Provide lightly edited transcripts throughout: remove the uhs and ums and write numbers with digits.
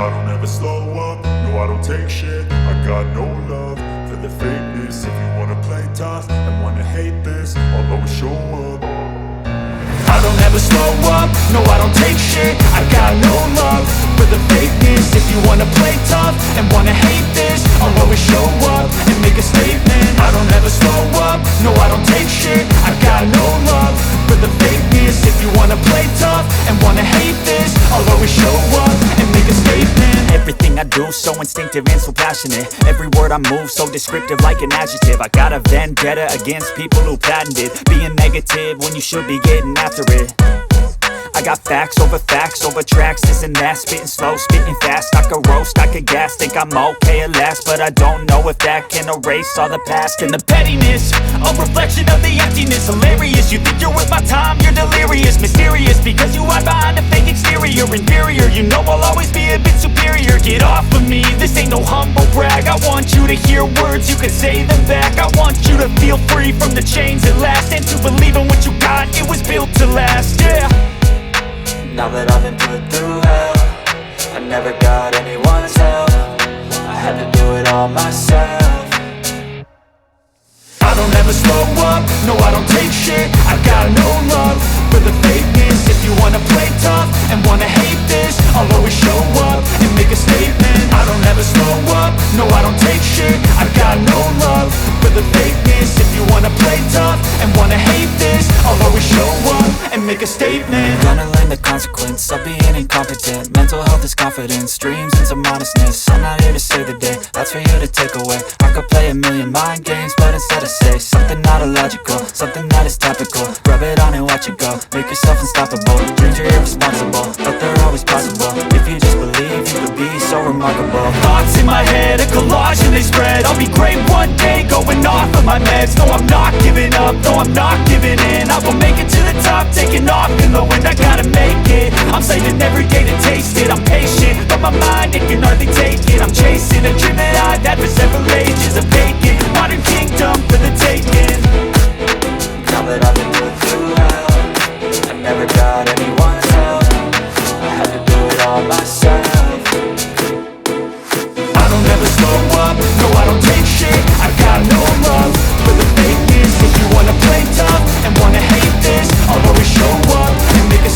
I don't ever slow up, no I don't take shit. I got no love for the fakeness. If you wanna play tough and wanna hate this, I'll always show up. I don't ever slow up, no I don't take shit. I got no love for the fakeness. If you wanna play tough and wanna hate this, I'll always show up and make a statement. I don't ever slow up, no I don't take shit. I got no love for the fakeness. If you wanna play tough and wanna hate this, I'll always show up and make a statement. Everything I do so instinctive and so passionate. Every word I move so descriptive like an adjective. I got a vendetta against people who patented being negative when you should be getting after it. I got facts over tracks, this and that. Spitting slow, spitting fast. I could roast, I could gas. Think I'm okay at last, but I don't know if that can erase all the past. And the pettiness, a reflection of the emptiness. Hilarious, you think you're worth my time, you're delirious. Mysterious, because you hide behind a fake exterior. Inferior, you know I'll always be a bit superior. Get off of me, this ain't no humble brag. I want you to hear words, you can say them back. I want you to feel free from the chains at last, and to believe in what you got, it was built to last, yeah. Now Now that I've been put through hell, I never got anyone's help. I had to do it all myself. I don't ever slow up, no I don't take shit. I got no love for the fakeness. If you wanna play tough and wanna hate this, I'll always show up and make a statement. I don't ever slow up, no I don't take shit. I got no love for the fakeness. If you wanna play tough and wanna hate this, I'll always show up and make a statement. Gonna learn the consequence of being incompetent. Mental health is confidence, dreams and some honestness. I'm not here to save the day, that's for you to take away. I could play a million mind games, but instead I say something not illogical, something that is topical. Rub it on and watch it go, make yourself unstoppable. Dreams are irresponsible, but they're always possible. If you just believe, you could be so remarkable. Thoughts in my head, a collage and they spread. I'll be great one day, going off of my meds. No, I'm not giving up, no, I'm not giving in. I will make it to the top, taking off in the wind. I gotta make it, I'm saving every day to taste it. I'm patient, but my mind, it can hardly take it. I'm chasing a dream that I've had for several ages. A vacant, modern kingdom for the taking. Now that I've been put through hell, I never got anyone's help. I had to do it all myself. I don't ever slow up, no I don't take shit. I got no love for the fakeness. If you wanna play tough and wanna hate this, I'll always show up and make a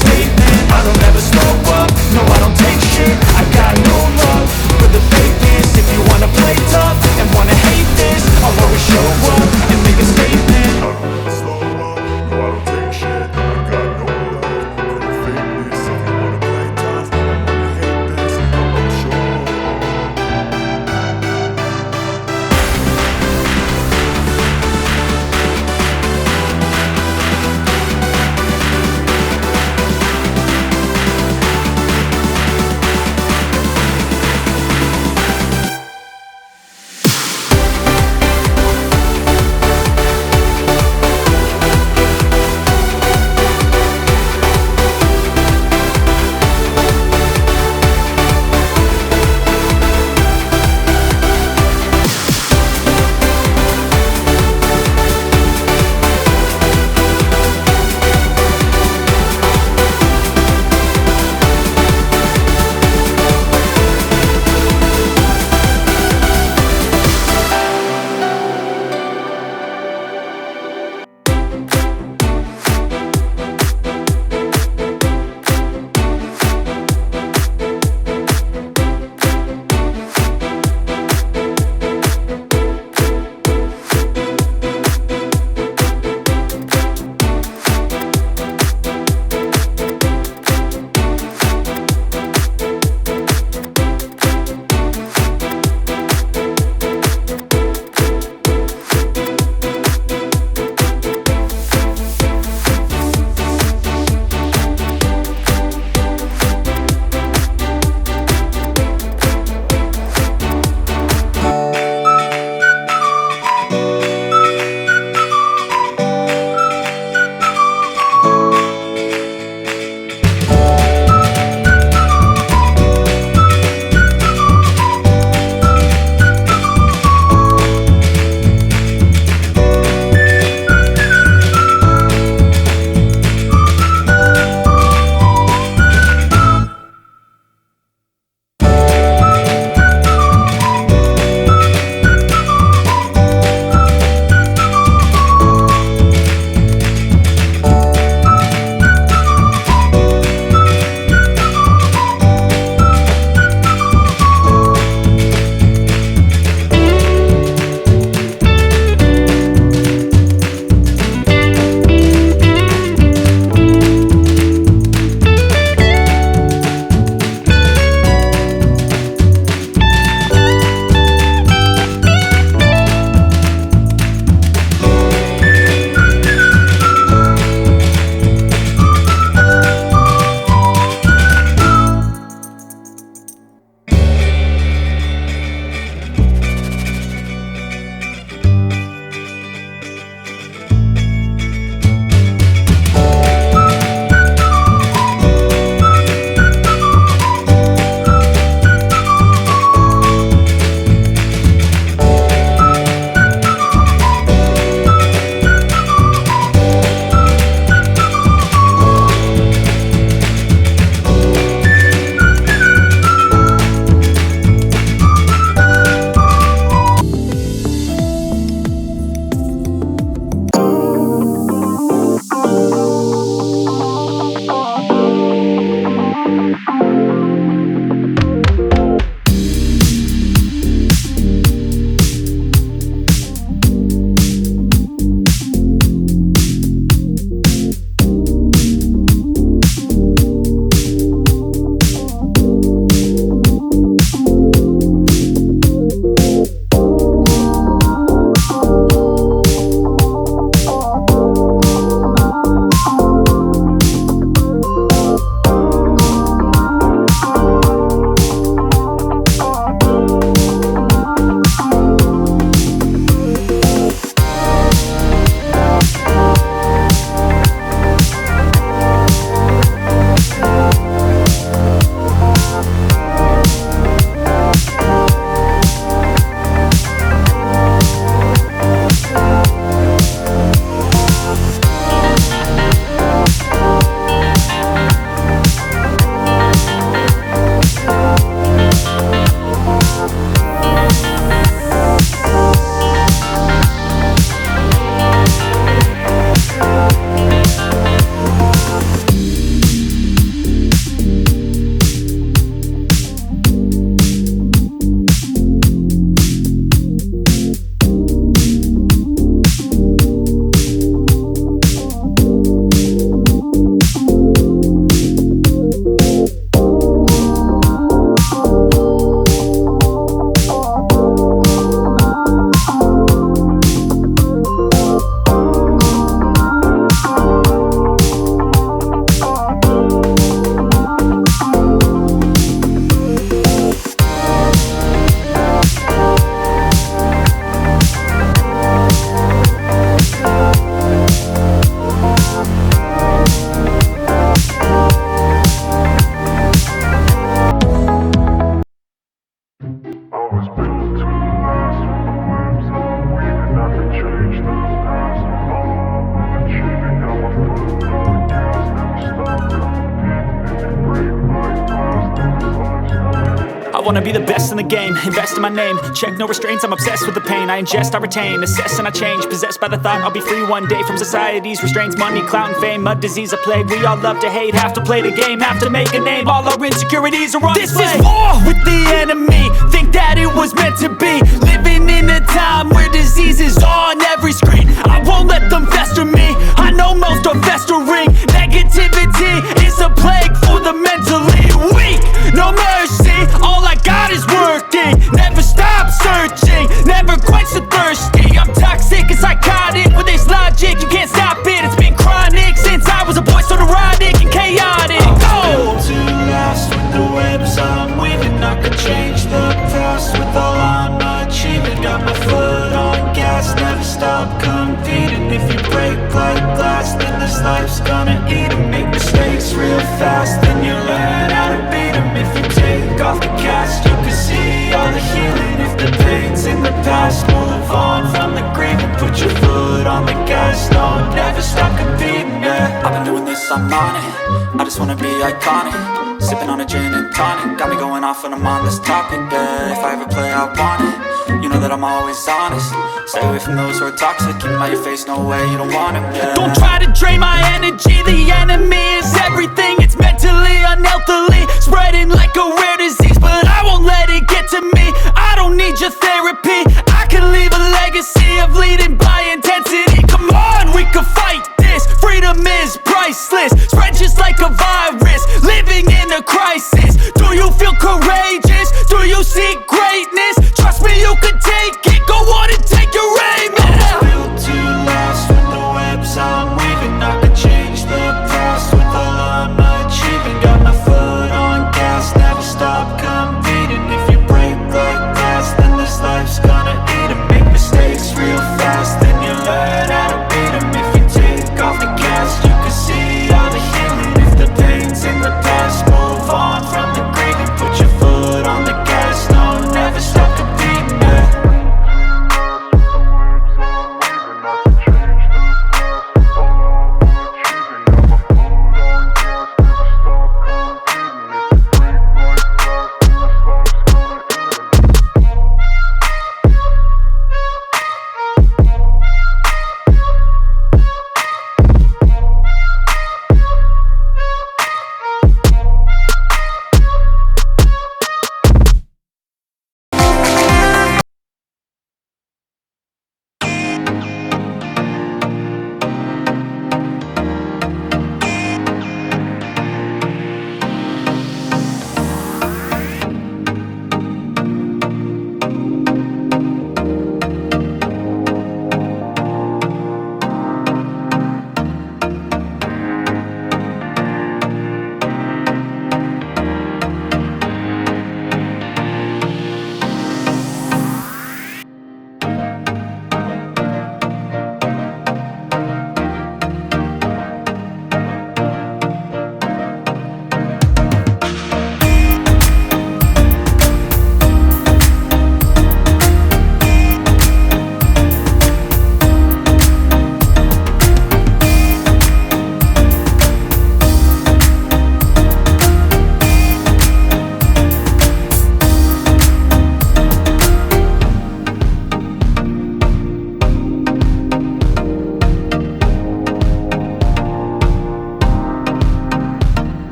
wanna be the best in the game, invest in my name. Check no restraints, I'm obsessed with the pain. I ingest, I retain, assess and I change. Possessed by the thought I'll be free one day from society's restraints. Money, clout and fame, a disease, a plague. We all love to hate, have to play the game, have to make a name. All our insecurities are on display. This is war with the enemy, think that it was meant to be. Living in a time where disease is on every screen. I won't let them fester me, I know most are festering. Negativity is a plague for the mentally weak. No mercy, all I got is working. Never stop searching, never quench the thirsty. I'm toxic and psychotic with this logic, you can't stop it. It's been chronic since I was a boy, so neurotic and chaotic. I'm built to last with the webs I'm weaving. I could change the past with all I'm achieving. Got my foot on gas, never stop competing. If you break like glass, then this life's gonna eat 'em. Make mistakes real fast, then you learn how to beat 'em. If you take off the cast, you can see all the healing. If the pain's in the past, move on from the grieving. Put your foot on the gas, no, never stop competing, yeah. I've been doing this, I'm on it, I just wanna be iconic. Sipping on a gin and tonic, got me going off when I'm on this topic, yeah. If I ever play, I want it, you know that I'm always honest. Stay away from those who are toxic, keep 'em out your face, no way, you don't want it, yeah. Don't try to drain my energy, the enemy is everything, it's